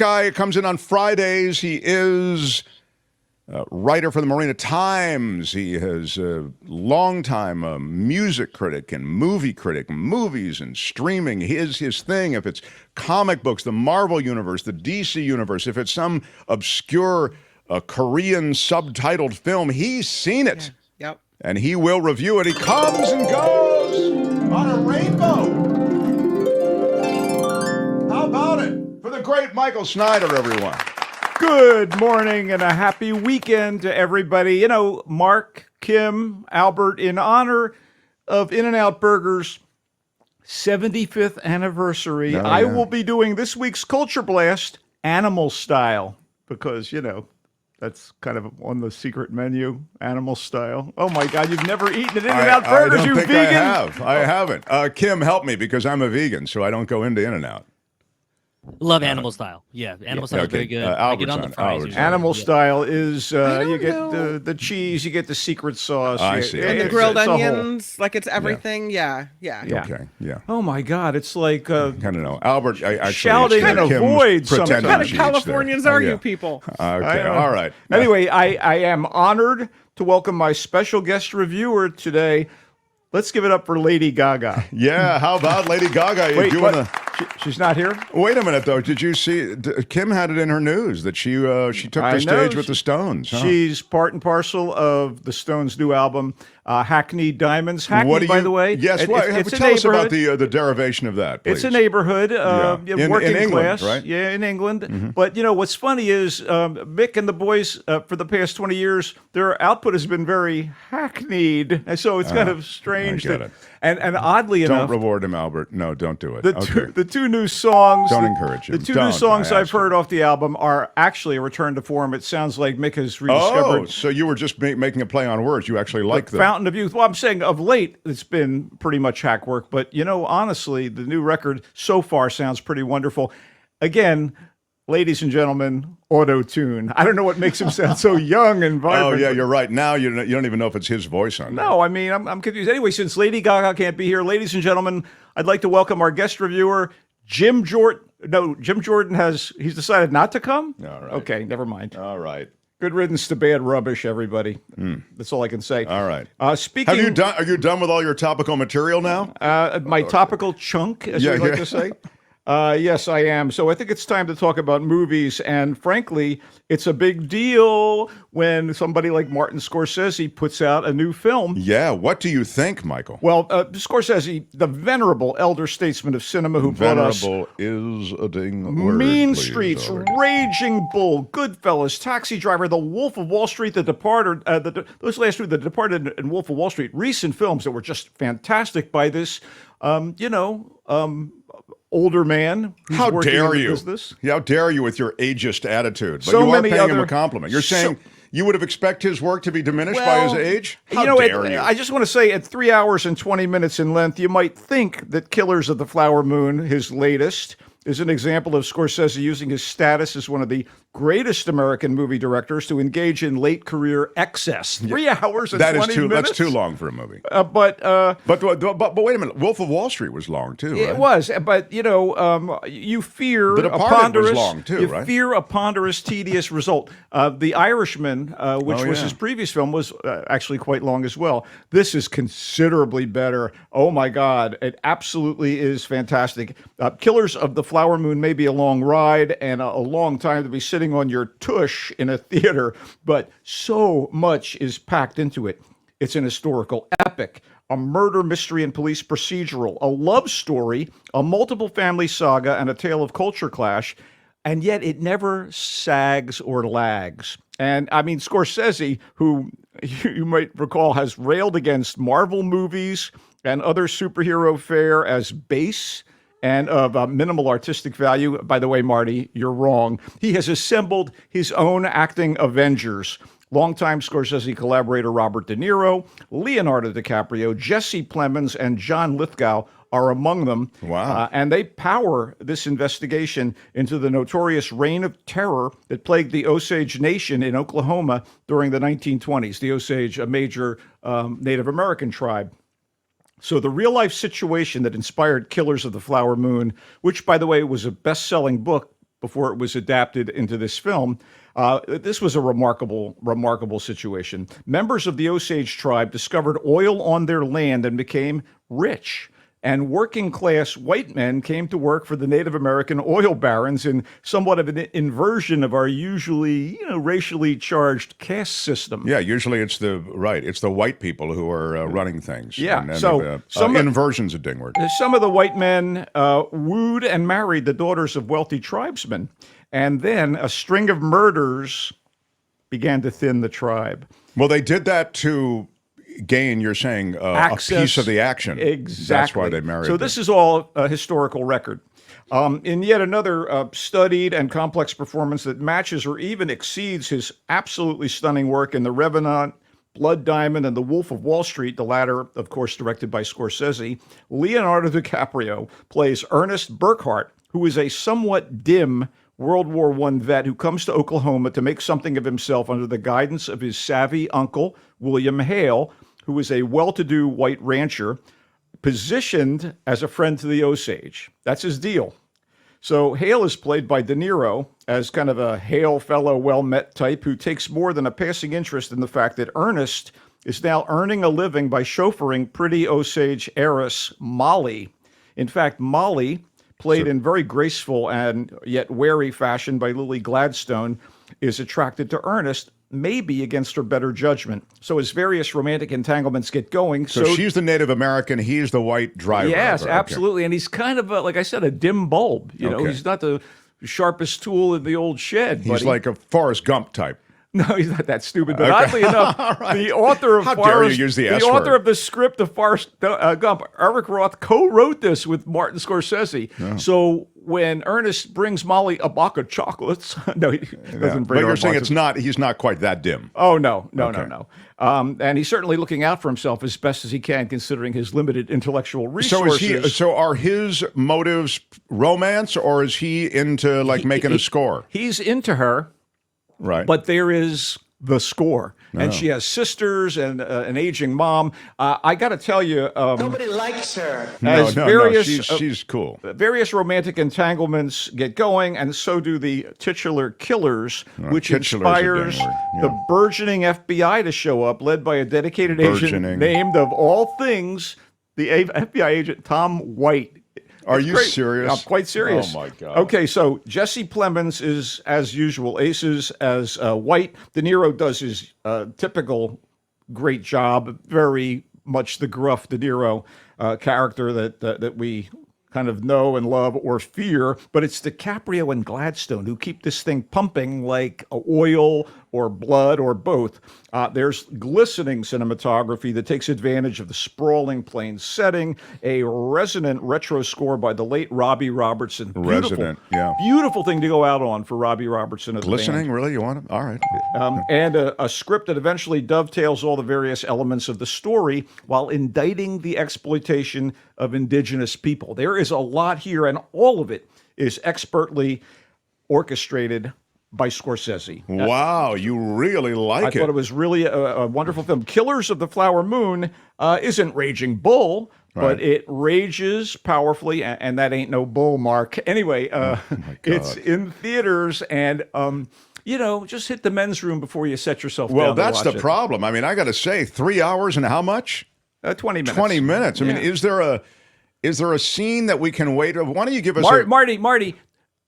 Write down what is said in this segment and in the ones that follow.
guy comes in on Fridays. He is a writer for the Marina Times. He is a longtime music critic and movie critic, movies and streaming. His thing. If it's comic books, the Marvel universe, the DC universe, if it's some obscure Korean subtitled film, he's seen it. Yeah. Yep. And he will review it. He comes and goes on a rainbow. How about it? For the great Michael Snyder, everyone. Good morning and a happy weekend to everybody. You know, Mark, Kim, Albert, in honor of In-N-Out Burger's 75th anniversary, I will be doing this week's Culture Blast animal style because, you know, that's kind of on the secret menu, animal style. Oh, my God, you've never eaten at In-N-Out Burgers, you vegan? I haven't. Kim, help me because I'm a vegan, so I don't go into In-N-Out. Love animal style. Yeah, animal style is very good. I get on the fries. Animal style is you get the cheese, you get the secret sauce. I see. And the grilled onions, like it's everything. Yeah. Okay, yeah. Oh my God, it's like I don't know. Albert, actually, shouting in a void sometimes. What kind of Californians are you people? Okay, all right. Anyway, I am honored to welcome my special guest reviewer today. Let's give it up for Lady Gaga. Yeah, how about Lady Gaga? Wait, she's not here? Wait a minute, though. Did you see? Kim had it in her news that she took the stage with the Stones. Huh? She's part and parcel of the Stones' new album, Hackney Diamonds. Hackney, by the way. Yes, it's tell us about the derivation of that, please. It's a neighborhood, working in England, class. Right? Yeah, in England. Mm-hmm. But, you know, what's funny is Mick and the boys, for the past 20 years, their output has been very hackneyed. And so it's kind of strange. I get it. And oddly enough... Don't reward him, Albert. No, don't do it. The two new songs... Don't encourage him. The two new songs I've heard off the album are actually a return to form. It sounds like Mick has rediscovered... Oh, so you were just making a play on words. You actually like them. Fountain of Youth. Well, I'm saying of late, it's been pretty much hack work. But, you know, honestly, the new record so far sounds pretty wonderful. Again... Ladies and gentlemen, auto-tune. I don't know what makes him sound so young and vibrant. Oh, yeah, you're right. Now you don't even know if it's his voice on there. No, I mean, I'm confused. Anyway, since Lady Gaga can't be here, ladies and gentlemen, I'd like to welcome our guest reviewer, Jim Jordan. No, Jim Jordan he's decided not to come? All right. Okay, never mind. All right. Good riddance to bad rubbish, everybody. That's all I can say. All right. Speaking, are you done with all your topical material now? My topical chunk, as you like to say. Yes, I am. So I think it's time to talk about movies. And frankly, it's a big deal when somebody like Martin Scorsese puts out a new film. Yeah. What do you think, Michael? Well, Scorsese, the venerable elder statesman of cinema who brought us... Venerable is a ding word, Mean please, Streets, Albert. Raging Bull, Goodfellas, Taxi Driver, The Wolf of Wall Street, The Departed, those last two, The Departed and Wolf of Wall Street, recent films that were just fantastic by this, older man. How dare you? Business. How dare you with your ageist attitude? But So you are many paying him other- a compliment. You're saying you would have expected his work to be diminished by his age? How dare you? I just want to say, at 3 hours and 20 minutes in length, you might think that Killers of the Flower Moon, his latest, is an example of Scorsese using his status as one of the greatest American movie directors to engage in late career excess. 3 hours and 20 minutes. That's too long for a movie. But wait a minute. Wolf of Wall Street was long too, right? It was, but you know, you fear The a Departed ponderous, was long too, right? You fear a ponderous, tedious result. The Irishman, which was his previous film, was actually quite long as well. This is considerably better. Oh my God, it absolutely is fantastic. Killers of the Flower Moon may be a long ride and a long time to be sitting on your tush in a theater, but so much is packed into it. It's an historical epic, a murder mystery and police procedural, a love story, a multiple family saga, and a tale of culture clash, and yet it never sags or lags. And I mean, Scorsese, who you might recall has railed against Marvel movies and other superhero fare as base and of minimal artistic value. By the way, Marty, you're wrong. He has assembled his own acting Avengers. Longtime Scorsese collaborator Robert De Niro, Leonardo DiCaprio, Jesse Plemons, and John Lithgow are among them. Wow. And they power this investigation into the notorious reign of terror that plagued the Osage Nation in Oklahoma during the 1920s. The Osage, a major Native American tribe. So the real-life situation that inspired Killers of the Flower Moon, which, by the way, was a best-selling book before it was adapted into this film. This was a remarkable situation. Members of the Osage tribe discovered oil on their land and became rich. And working-class white men came to work for the Native American oil barons in somewhat of an inversion of our usually, racially charged caste system. Yeah, usually it's the white people who are running things. Yeah, and so inversion's a ding word. Some of the white men wooed and married the daughters of wealthy tribesmen, and then a string of murders began to thin the tribe. Well, they did that to gain, you're saying, a piece of the action. Exactly. That's why they married So this is all a historical record. In yet another studied and complex performance that matches or even exceeds his absolutely stunning work in The Revenant, Blood Diamond, and The Wolf of Wall Street, the latter, of course, directed by Scorsese, Leonardo DiCaprio plays Ernest Burkhart, who is a somewhat dim World War I vet who comes to Oklahoma to make something of himself under the guidance of his savvy uncle, William Hale, who is a well-to-do white rancher, positioned as a friend to the Osage. That's his deal. So Hale is played by De Niro as kind of a hail fellow, well-met type who takes more than a passing interest in the fact that Ernest is now earning a living by chauffeuring pretty Osage heiress Molly. In fact, Molly, played in very graceful and yet wary fashion by Lily Gladstone, is attracted to Ernest, maybe against her better judgment. So as various romantic entanglements get going... So she's the Native American, he's the white driver. Yes, absolutely. And he's kind of, like I said, a dim bulb. You know, he's not the sharpest tool in the old shed. He's like a Forrest Gump type. No, he's not that stupid. But oddly enough, the author of author of the script of Forrest Gump, Eric Roth, co-wrote this with Martin Scorsese. Oh. So when Ernest brings Molly a box of chocolates, no, he doesn't bring. But you're saying he's not quite that dim. Oh no. And he's certainly looking out for himself as best as he can, considering his limited intellectual resources. So are his motives romance, or is he into making a score? He's into her. Right. But there is the score. And she has sisters and an aging mom. I got to tell you... nobody likes her. She's cool. Various romantic entanglements get going, and so do the titular killers, which inspires the burgeoning FBI to show up, led by a dedicated agent named, of all things, the FBI agent Tom White. Are you serious? I'm quite serious. Oh, my God. Okay, so Jesse Plemons is, as usual, aces as White. De Niro does his typical great job, very much the gruff De Niro character that we kind of know and love or fear, but it's DiCaprio and Gladstone who keep this thing pumping like oil or blood or both. There's glistening cinematography that takes advantage of the sprawling plain setting, a resonant retro score by the late Robbie Robertson. Beautiful thing to go out on for Robbie Robertson. Glistening, really? You want it? All right. And a script that eventually dovetails all the various elements of the story while indicting the exploitation of indigenous people. There is a lot here, and all of it is expertly orchestrated by Scorsese. Wow, you really like it. I thought it was really a wonderful film. Killers of the Flower Moon isn't Raging Bull, but it rages powerfully, and that ain't no bull, Mark. Anyway, it's in theaters, and just hit the men's room before you set yourself down. Well, that's the problem. I mean, I got to say, 3 hours and how much? 20 minutes. 20 minutes. I mean, is there a scene that we can wait? Why don't you give us Marty?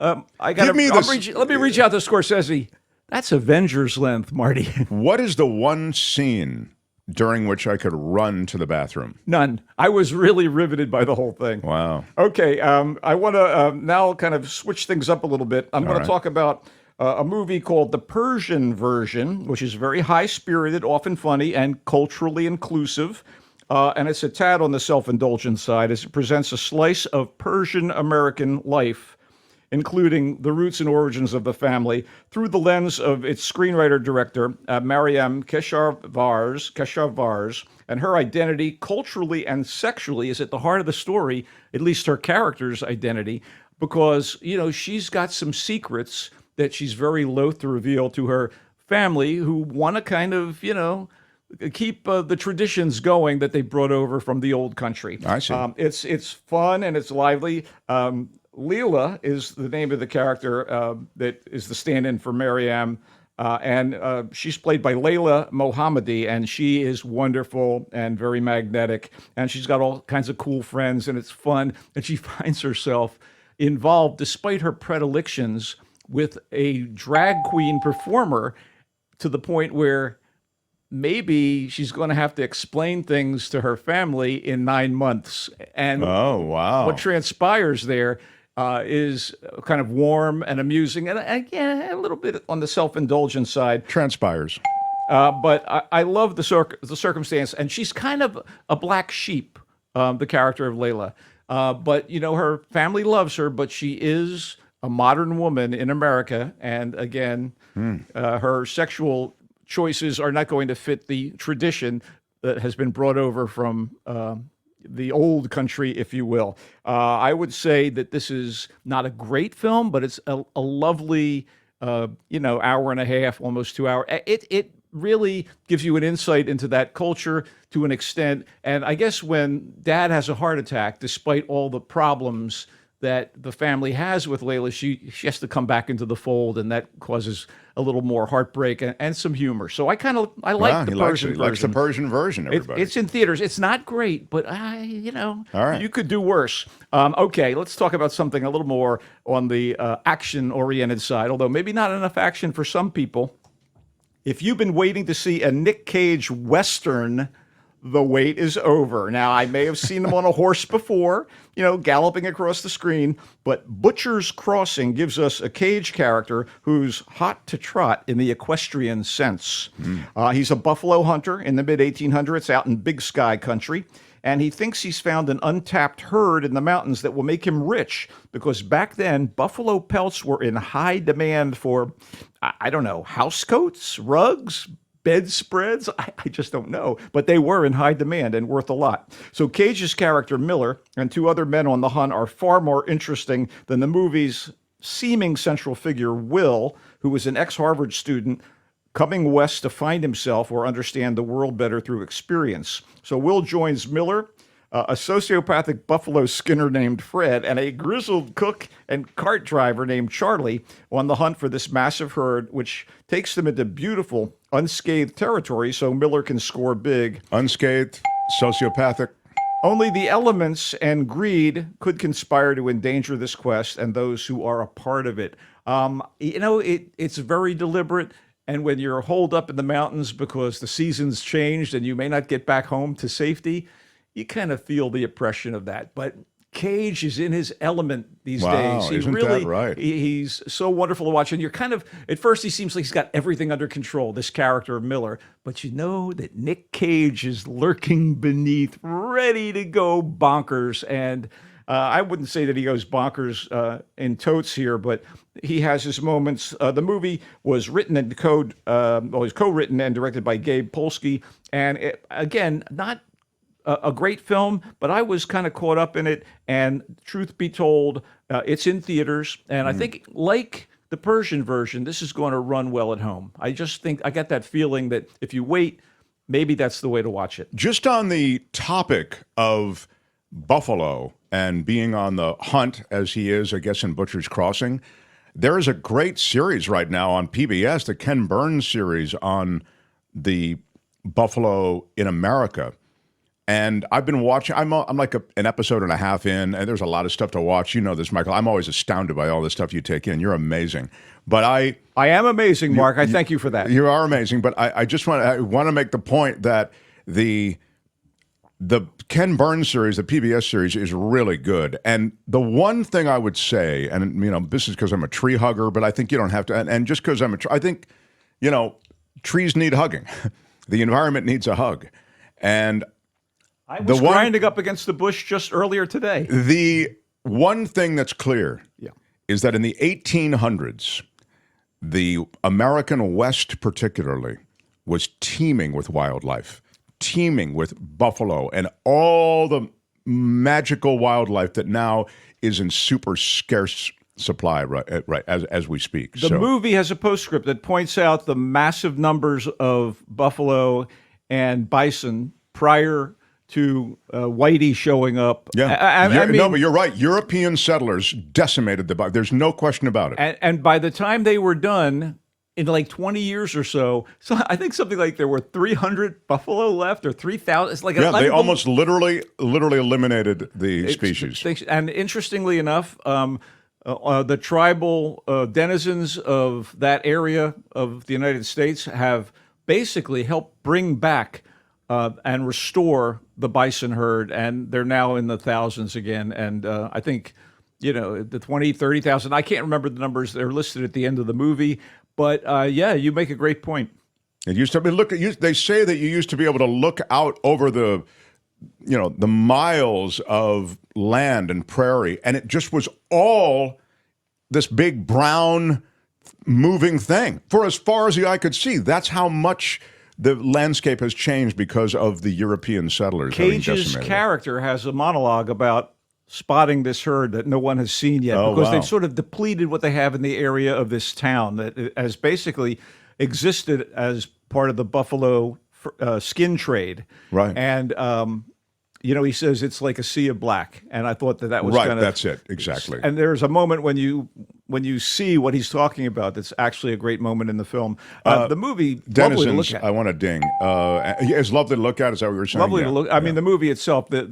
Let me reach out to Scorsese. That's Avengers length, Marty. What is the one scene during which I could run to the bathroom? None. I was really riveted by the whole thing. Wow. Okay, I want to now kind of switch things up a little bit. I'm going to talk about a movie called The Persian Version, which is very high-spirited, often funny, and culturally inclusive. And it's a tad on the self-indulgent side as it presents a slice of Persian-American life, including the roots and origins of the family, through the lens of its screenwriter-director, Mariam Keshavarz, and her identity, culturally and sexually, is at the heart of the story, at least her character's identity, because, she's got some secrets that she's very loath to reveal to her family, who want to kind of, keep the traditions going that they brought over from the old country. I see. It's fun and it's lively. Leela is the name of the character that is the stand-in for Maryam. And she's played by Layla Mohammadi, and she is wonderful and very magnetic. And she's got all kinds of cool friends, and it's fun. And she finds herself involved, despite her predilections, with a drag queen performer to the point where maybe she's going to have to explain things to her family in 9 months. And what transpires there is kind of warm and amusing, and again, a little bit on the self-indulgent side. Transpires. But I love the circumstance, and she's kind of a black sheep, the character of Layla. But, her family loves her, but she is a modern woman in America, and again, her sexual choices are not going to fit the tradition that has been brought over from the old country, if you will. I would say that this is not a great film, but it's a lovely, hour and a half, almost 2 hours. It really gives you an insight into that culture to an extent. And I guess when Dad has a heart attack, despite all the problems that the family has with Layla, she has to come back into the fold, and that causes a little more heartbreak and some humor. So I like the Persian version. Likes the Persian version, everybody. It's in theaters. It's not great, but All right. you could do worse. Okay, let's talk about something a little more on the action-oriented side, although maybe not enough action for some people. If you've been waiting to see a Nick Cage Western, the wait is over. Now, I may have seen him on a horse before, galloping across the screen, but Butcher's Crossing gives us a Cage character who's hot to trot in the equestrian sense. He's a buffalo hunter in the mid-1800s out in Big Sky country, and he thinks he's found an untapped herd in the mountains that will make him rich, because back then, buffalo pelts were in high demand for, I don't know, housecoats, rugs, bedspreads? I just don't know. But they were in high demand and worth a lot. So Cage's character, Miller, and two other men on the hunt are far more interesting than the movie's seeming central figure, Will, who was an ex-Harvard student coming west to find himself or understand the world better through experience. So Will joins Miller, a sociopathic buffalo skinner named Fred, and a grizzled cook and cart driver named Charlie on the hunt for this massive herd, which takes them into beautiful, unscathed territory so Miller can score big. Unscathed, sociopathic. Only the elements and greed could conspire to endanger this quest and those who are a part of it. It's very deliberate. And when you're holed up in the mountains because the season's changed and you may not get back home to safety, you kind of feel the oppression of that. But Cage is in his element these days. Isn't that right? He's so wonderful to watch. And you're kind of, at first he seems like he's got everything under control, this character of Miller. But you know that Nick Cage is lurking beneath, ready to go bonkers. And I wouldn't say that he goes bonkers in totes here, but he has his moments. The movie was written and was co-written and directed by Gabe Polsky. And again, not a great film, but I was kind of caught up in it. And truth be told, it's in theaters. And I think, like the Persian version, this is going to run well at home. I just think I got that feeling that if you wait, maybe that's the way to watch it. Just on the topic of buffalo and being on the hunt, as he is, I guess, in Butcher's Crossing, there is a great series right now on PBS, the Ken Burns series on the buffalo in America. And I've been watching, I'm like an episode and a half in, and there's a lot of stuff to watch. You know this, Michael. I'm always astounded by all the stuff you take in. You're amazing. But I am amazing, Mark. I thank you for that. You are amazing. But I just want to make the point that the Ken Burns series, the PBS series, is really good. And the one thing I would say, and this is because I'm a tree hugger, but I think you don't have to, and just because I think, trees need hugging. The environment needs a hug. And I was grinding up against the bush just earlier today. The one thing that's clear is that in the 1800s, the American West particularly was teeming with wildlife, teeming with buffalo and all the magical wildlife that now is in super scarce supply right as we speak. The movie has a postscript that points out the massive numbers of buffalo and bison prior to Whitey showing up. Yeah, I mean, no, but you're right. European settlers decimated the Buffalo. There's no question about it. And by the time they were done, in like 20 years or so I think something like there were 300 buffalo left, or 3,000. It's like they almost literally eliminated the species. And interestingly enough, the tribal denizens of that area of the United States have basically helped bring back and restore the bison herd, and they're now in the thousands again. And I think, the 20, 30,000, I can't remember the numbers. They're listed at the end of the movie. But yeah, you make a great point. It used to be, they say that you used to be able to look out over the miles of land and prairie, and it just was all this big brown moving thing for as far as the eye could see. That's how much the landscape has changed because of the European settlers. Cage's character has a monologue about spotting this herd that no one has seen yet, because they've sort of depleted what they have in the area of this town that has basically existed as part of the buffalo skin trade. Right. And, he says it's like a sea of black. And I thought that was right. kind of... That's it. Exactly. And there's a moment when you see what he's talking about that's actually a great moment in the film. The movie, lovely to look at. I want to ding. It's lovely to look at. Is that what you were saying? Lovely to look. I mean, the movie itself, the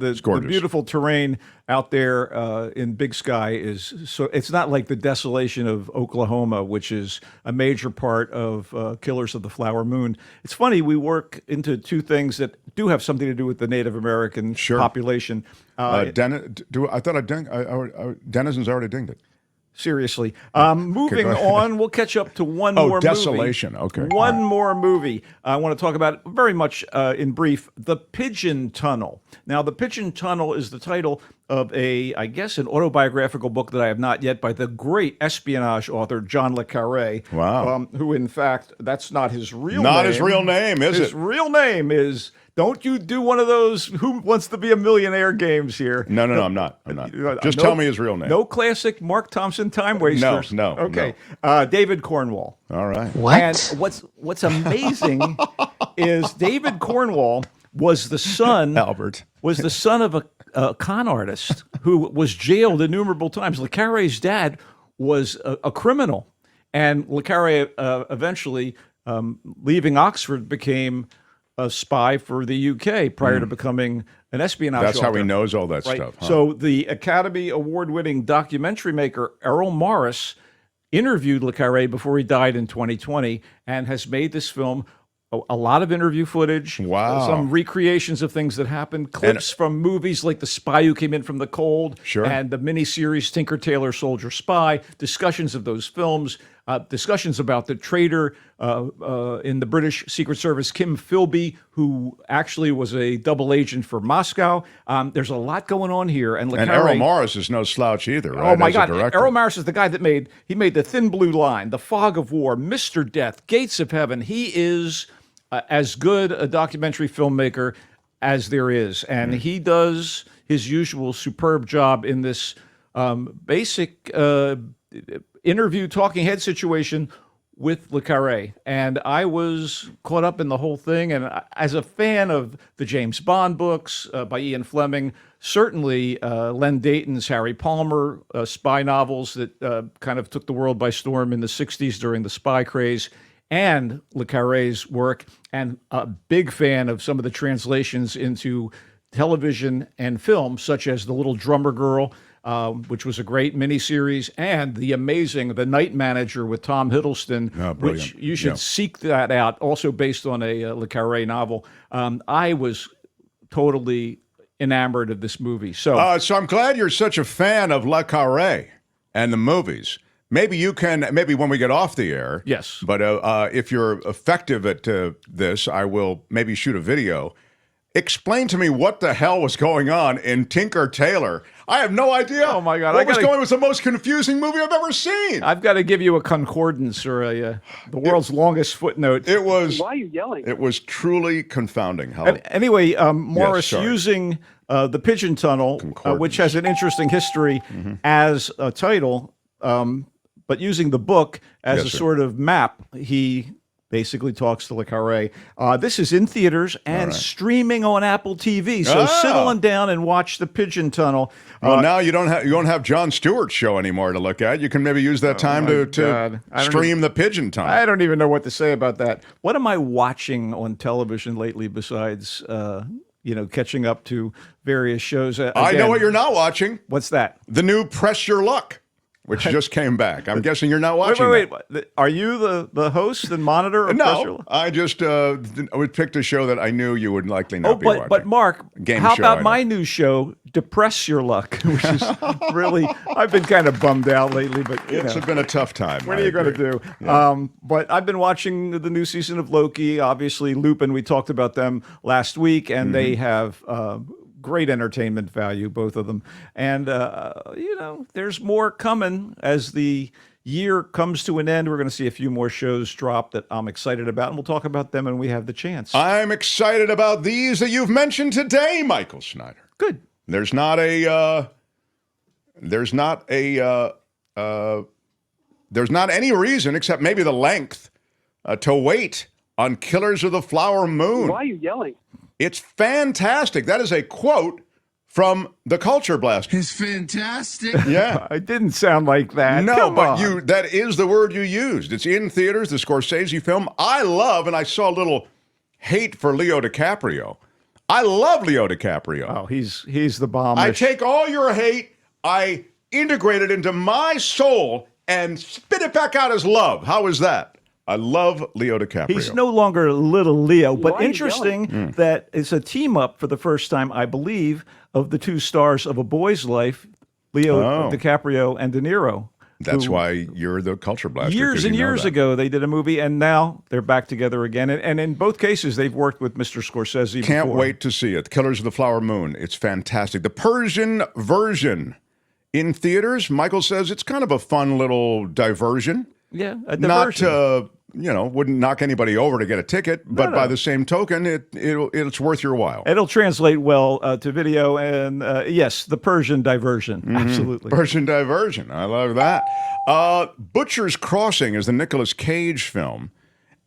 beautiful terrain out there in Big Sky is so. It's not like the desolation of Oklahoma, which is a major part of Killers of the Flower Moon. It's funny, we work into two things that do have something to do with the Native American population. I thought Denizens already dinged it. Seriously. Moving on, we'll catch up to one more Desolation. movie. Okay. One more movie I want to talk about very much in brief, The Pigeon Tunnel. Now, The Pigeon Tunnel is the title of an autobiographical book that I have not yet, by the great espionage author John le Carré. Wow. Who, in fact, that's not his real name. Not his real name, is it? His real name is... Don't you do one of those Who Wants to Be a Millionaire games here. No, I'm not. Just tell me his real name. No classic Mark Thompson time wasters. No. Okay. David Cornwall. All right. What? And what's amazing is David Cornwall was the son of a con artist who was jailed innumerable times. Le Carré's dad was a criminal, and Le Carré eventually, leaving Oxford, became a spy for the UK prior to becoming an espionage That's author. How he knows all that stuff. Huh? So the Academy Award-winning documentary maker Errol Morris interviewed le Carré before he died in 2020, and has made this film a lot of interview footage, some recreations of things that happened, clips from movies like The Spy Who Came In From the Cold, and the miniseries Tinker Tailor Soldier Spy, discussions of those films, discussions about the traitor in the British Secret Service, Kim Philby, who actually was a double agent for Moscow. There's a lot going on here. And Errol Morris is no slouch either, right? Oh, my God. Errol Morris is the guy that made The Thin Blue Line, The Fog of War, Mr. Death, Gates of Heaven. He is as good a documentary filmmaker as there is. And he does his usual superb job in this basic interview talking head situation with le Carré. And I was caught up in the whole thing. And as a fan of the James Bond books by Ian Fleming, certainly Len Deighton's Harry Palmer spy novels that kind of took the world by storm in the 60s during the spy craze, and le Carré's work, and a big fan of some of the translations into television and film, such as The Little Drummer Girl, which was a great miniseries, and The Night Manager with Tom Hiddleston, which you should seek that out, also based on a le Carré novel. I was totally enamored of this movie. So I'm glad you're such a fan of le Carré and the movies. Maybe when we get off the air. Yes. But if you're effective at this, I will maybe shoot a video. Explain to me what the hell was going on in Tinker Tailor. I have no idea. Oh, my God. It was the most confusing movie I've ever seen. I've got to give you a concordance or the world's longest footnote. It was. Why are you yelling? It was truly confounding. Anyway, Morris, using The Pigeon Tunnel, which has an interesting history as a title, but using the book as sort of map, he basically talks to Le Carré. This is in theaters and streaming on Apple TV. So sit on down and watch the Pigeon Tunnel. Well, now you don't have Jon Stewart's show anymore to look at. You can maybe use that time to stream the Pigeon Tunnel. I don't even know what to say about that. What am I watching on television lately besides catching up to various shows? I know what you're not watching. What's that? The new Press Your Luck, which just came back. I'm guessing you're not watching. Wait. Are you the host and monitor of Press Your No, Luck? I just picked a show that I knew you would likely not be watching. But Mark, how about my new show, Depress Your Luck, which is really, I've been kind of bummed out lately, but it's been a tough time. What are you going to do? Yeah. But I've been watching the new season of Loki, obviously Lupin, we talked about them last week, and they have great entertainment value, both of them. And, there's more coming as the year comes to an end. We're going to see a few more shows drop that I'm excited about, and we'll talk about them when we have the chance. I'm excited about these that you've mentioned today, Michael Snyder. Good. There's not any reason except maybe the length to wait on Killers of the Flower Moon. Why are you yelling? It's fantastic. That is a quote from the Culture Blast. It's fantastic. Yeah. It didn't sound like that. No, Come but on. that is the word you used. It's in theaters, the Scorsese film. I love, and I saw a little hate for Leo DiCaprio. I love Leo DiCaprio. Oh, he's the bomb. I take all your hate, I integrate it into my soul, and spit it back out as love. How is that? I love Leo DiCaprio. He's no longer little Leo, but Why interesting that it's a team up for the first time, I believe, of the two stars of A Boy's Life, Leo DiCaprio and De Niro. That's why you're the Culture Blaster. Years and years ago, they did a movie, and now they're back together again. And in both cases, they've worked with Mr. Scorsese Can't before. wait to see it. Killers of the Flower Moon. It's fantastic. The Persian version in theaters, Michael says it's kind of a fun little diversion. Yeah, a diversion. Not, wouldn't knock anybody over to get a ticket, but by the same token, it's worth your while. It'll translate well to video, and yes, the Persian diversion, absolutely. Persian diversion, I love that. Butcher's Crossing is the Nicolas Cage film,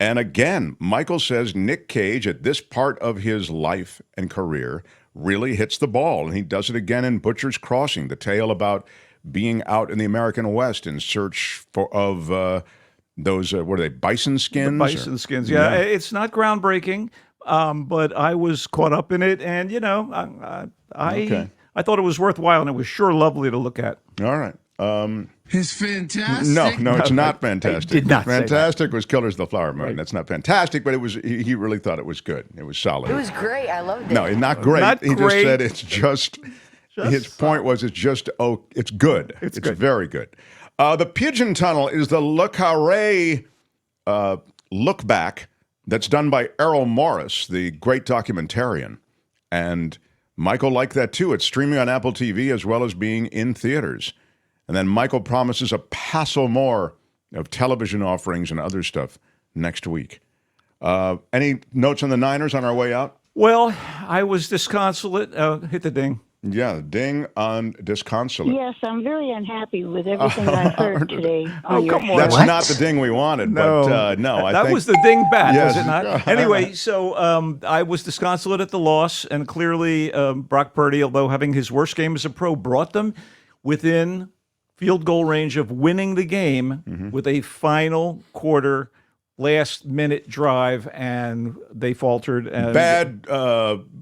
and again, Michael says Nick Cage at this part of his life and career really hits the ball, and he does it again in Butcher's Crossing, the tale about being out in the American West in search of those, what are they, bison skins? The bison skins, yeah. It's not groundbreaking, but I was caught up in it, and, I thought it was worthwhile, and it was sure lovely to look at. All right. It's fantastic. No, it's not fantastic. I did not say fantastic was Killers of the Flower Moon. Right. That's not fantastic, but it was. He really thought it was good. It was solid. It was great. I loved it. No, not great. He just said it's just his point was it's just it's good. It's good. Very good. The Pigeon Tunnel is the Le Carré look back that's done by Errol Morris, the great documentarian, and Michael liked that too. It's streaming on Apple TV as well as being in theaters. And then Michael promises a passel more of television offerings and other stuff next week. Any notes on the Niners on our way out? Well, I was disconsolate. Hit the ding. Yeah, ding on disconsolate. Yes, I'm very unhappy with everything I heard today on your show. That's not the ding we wanted, but no. That was the ding bat, Yes. was it not? Anyway, so I was disconsolate at the loss, and clearly Brock Purdy, although having his worst game as a pro, brought them within field goal range of winning the game with a final quarter last-minute drive, and they faltered. And bad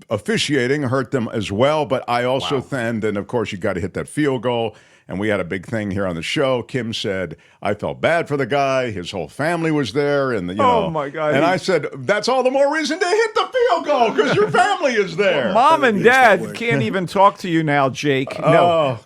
officiating hurt them as well, but I also then, of course, you got to hit that field goal. And we had a big thing here on the show. Kim said, I felt bad for the guy. His whole family was there. And, oh, my God. And I said, that's all the more reason to hit the field goal because your family is there. Well, Mom and Dad can't even talk to you now, Jake. No,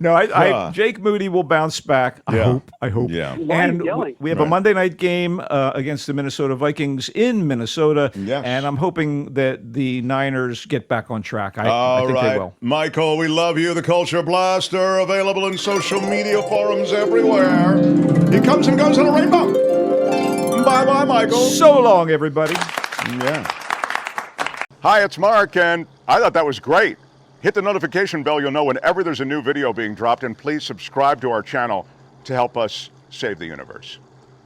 Jake Moody will bounce back. I hope. Yeah. And we have a Monday night game against the Minnesota Vikings in Minnesota. Yes. And I'm hoping that the Niners get back on track. I think they will. Michael, we love you. The Culture Blaster, available in social media forums everywhere. He comes and goes on a rainbow. Bye-bye, Michael. So long, everybody. Yeah. Hi, it's Mark, and I thought that was great. Hit the notification bell. You'll know whenever there's a new video being dropped, and please subscribe to our channel to help us save the universe.